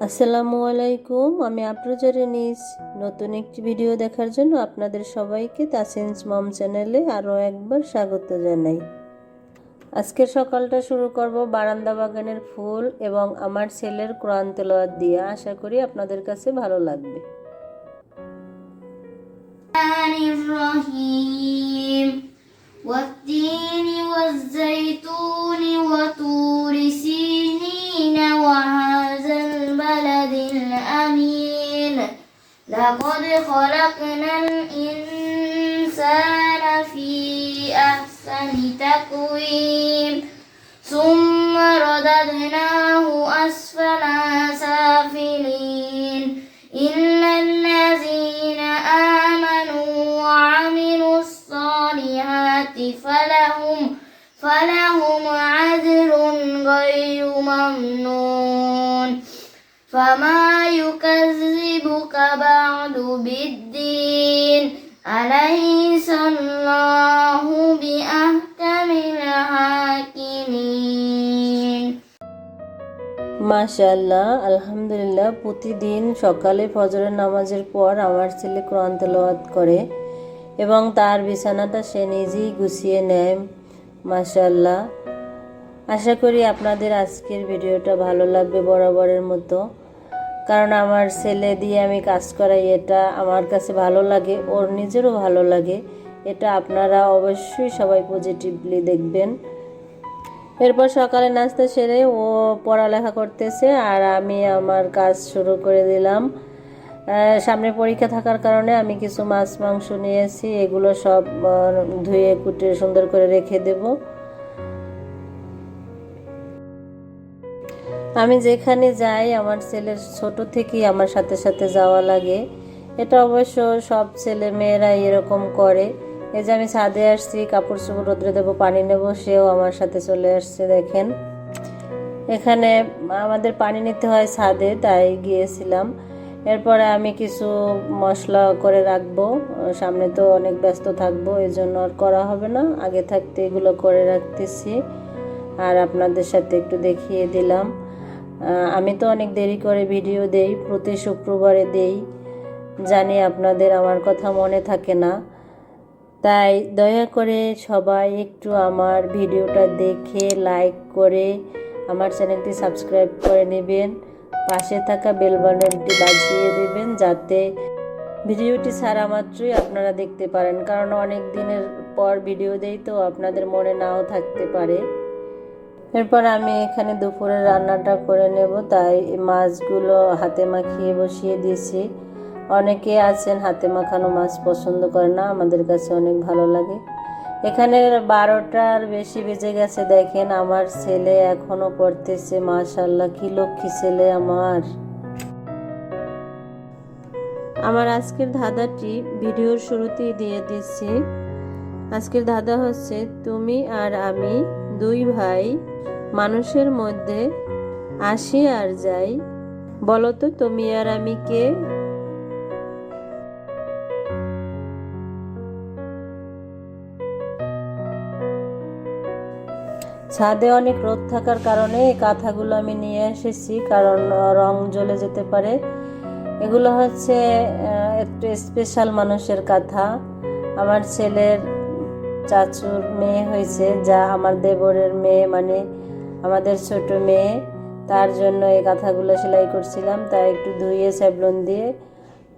আসসালামু আলাইকুম। আমি আফরোজা রেনিস। নতুন একটি ভিডিও দেখার জন্য আপনাদের সবাইকে তাসিনস মম চ্যানেলে আরও একবার স্বাগত জানাই। আজকের সকালটা শুরু করব বারান্দা বাগানের ফুল এবং আমার ছেলের কোরআন তেলাওয়াত দিয়ে। আশা করি আপনাদের কাছে ভালো লাগবে। والتين والزيتون وطور سينين وهذا البلد الأمين لقد خلقنا الإنسان في أحسن تقويم ثم رددناه أسفل سافلين إلا الذين آمنوا وعملوا الصالحات فلهم عذر غير ممنون فما يكذبك بعد بالدين أليس الله بأحكم الحاكمين। মাশাআল্লাহ, আলহামদুলিল্লাহ। প্রতিদিন সকালে ফজরের নামাজের পর আমার ছেলে কোরআন তেলাওয়াত করে এবং তার বিছানাটা সে নিজেই গুছিয়ে নেয়। মাশাআল্লাহ। আশা করি আপনাদের আজকের ভিডিওটা ভালো লাগবে বরাবরের মতো, কারণ আমার ছেলে দিয়ে আমি কাজ করাই, এটা আমার কাছে ভালো লাগে, ওর নিজেরও ভালো লাগে। এটা আপনারা অবশ্যই সবাই পজিটিভলি দেখবেন। এরপর সকালে নাস্তা সেরে ও পড়ালেখা করতেছে আর আমি আমার কাজ শুরু করে দিলাম। সামনে পরীক্ষা থাকার কারণে আমি কিছু মাছ মাংস নিয়েছি, এগুলো সব ধুয়ে কুটে সুন্দর করে রেখে দেব। আমি যেখানে যাই আমার ছেলের ছোট থেকেই আমার সাথে সাথে যাওয়া লাগে। এটা অবশ্য সব ছেলে মেয়েরা এরকম করে। এই যে আমি ছাদে আসছি, কাপড় চোপড় রোদ্রে দেবো, পানি নেব, সেও আমার সাথে চলে আসছে। দেখেন, এখানে আমাদের পানি নিতে হয় ছাদে, তাই গিয়েছিলাম। এরপরে আমি কিছু মশলা করে রাখবো, সামনে তো অনেক ব্যস্ত থাকবো, এই জন্য আর করা হবে না। আগে থাকতে এগুলো করে রাখতেছি আর আপনাদের সাথে একটু দেখিয়ে দিলাম। আমি তো অনেক দেরি করে ভিডিও দেই, প্রতি শুক্রবারে দেই। জানি আপনাদের আমার কথা মনে থাকে না, তাই দয়া করে সবাই একটু আমার ভিডিওটা দেখে লাইক করে আমার চ্যানেলটি সাবস্ক্রাইব করে নেবেন। পাশে থাকা বেল বাটনটি বাজিয়ে দেবেন যাতে ভিডিওটি ছাড়া মাত্রই আপনারা দেখতে পারেন, কারণ অনেক দিনের পর ভিডিও দেই তো আপনাদের মনে নাও থাকতে পারে। এরপর আমি এখানে দুপুরের রান্নাটা করে নেব, তাই মাছগুলো হাতে মাখিয়ে বসিয়ে দিয়েছি। অনেকে আছেন হাতে মাখানো মাছ পছন্দ করে না, আমাদের কাছে অনেক ভালো লাগে। এখানে 12টার বেশি বেজে গেছে। দেখেন আমার ছেলে এখনো পড়তেছে। মাশাআল্লাহ, কি লক্ষ্মী ছেলে আমার। আমার আজকের ধাঁধাটি ভিডিওর শুরুতেই দিয়ে দিচ্ছি। আজকের ধাঁধা হচ্ছে, তুমি আর আমি দুই ভাই, মানুষের মধ্যে আসি আর যাই, বলো তো তুমি আর আমি কে? ছাদে অনেক রোদ থাকার কারণে এই কাঁথাগুলো আমি নিয়ে এসেছি, কারণ রং জ্বলে যেতে পারে। এগুলো হচ্ছে একটু স্পেশাল মানুষের কাঁথা। আমার ছেলের চাচুর মেয়ে হয়েছে, যা আমার দেবরের মেয়ে, মানে আমাদের ছোট মেয়ে, তার জন্য এই কাঁথাগুলো সেলাই করছিলাম। তাই একটু ধুয়ে স্যাভলন দিয়ে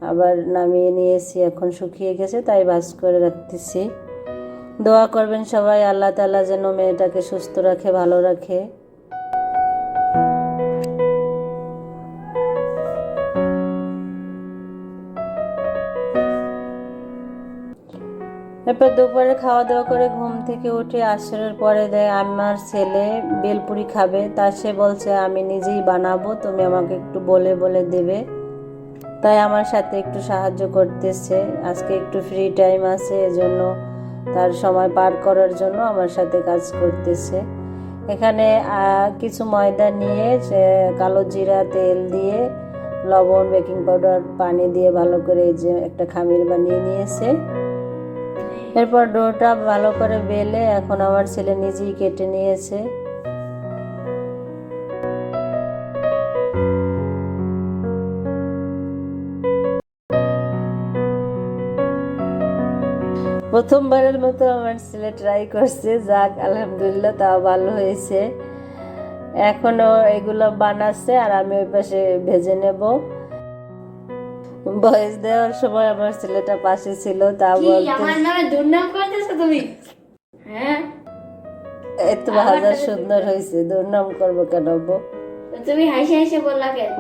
আবার নামিয়ে নিয়েছি, এখন শুকিয়ে গেছে, তাই ভাঁজ করে রাখতেছি। দোয়া করবেন সবাই, আল্লাহ তাআলা যেন মেয়েটাকে সুস্থ রাখে, ভালো রাখে। এরপর দুপুরে খাওয়া দাওয়া করে ঘুম থেকে উঠে আসরের পরে দেয় আমার ছেলে বেলপুরি খাবে, তা সে বলছে আমি নিজেই বানাবো, তুমি আমাকে একটু বলে বলে দেবে। তাই আমার সাথে একটু সাহায্য করতেছে। আজকে একটু ফ্রি টাইম আছে, এজন্য তার সময় পার করার জন্য আমার সাথে কাজ করতেছে। এখানে কিছু ময়দা নিয়ে কালো জিরা তেল দিয়ে লবণ, বেকিং পাউডার, পানি দিয়ে ভালো করে এই যে একটা খামির বানিয়ে নিয়েছে। এরপর ডোটা ভালো করে বেলে এখন আমার ছেলে নিজেই কেটে নিয়েছে। প্রথমবারের মতো আমার ছেলে ট্রাই করছে, যাক আলহামদুলিল্লাহ, তাও ভালো হয়েছে। এখনো এগুলো বানাচ্ছে আর আমি ওই পাশে ভেজে নেব। ভয়েস দেওয়ার সময় আমার ছেলেটা পাশে ছিল, তা কি বলতে আমার নামে দুর্নাম করতেছো তুমি? হ্যাঁ, এত ভাজা সুন্দর হয়েছে, দুর্নাম করবো কেন বউ? তো তুমি হাসি হাসি বললা কেন?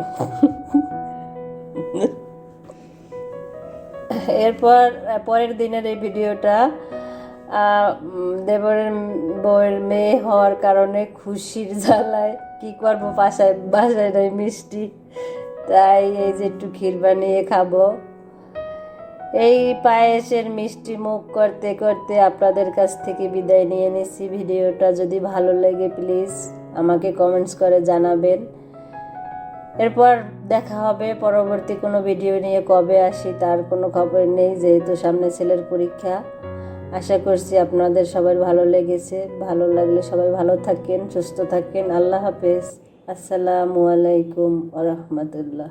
এরপর পরের দিনের এই ভিডিওটা দেবরের বউয়ের মেয়ে হওয়ার কারণে খুশির জ্বালায় কি করবো, বাসায় নাই মিষ্টি, তাই এই যে একটু ক্ষীর বানিয়ে খাবো। এই পায়েসের মিষ্টি মুখ করতে করতে আপনাদের কাছ থেকে বিদায় নিয়ে নিচ্ছি। ভিডিওটা যদি ভালো লাগে প্লিজ আমাকে কমেন্টস করে জানাবেন। এরপর দেখা হবে পরবর্তী কোনো ভিডিও নিয়ে। কবে আসি তার কোনো খবর নেই, যেহেতু সামনে ছেলের পরীক্ষা। আশা করছি আপনাদের সবার ভালো লেগেছে। ভালো লাগলে সবাই ভালো থাকেন, সুস্থ থাকেন। আল্লাহ হাফেজ। আসসালামু আলাইকুম ওয়া রাহমাতুল্লাহ।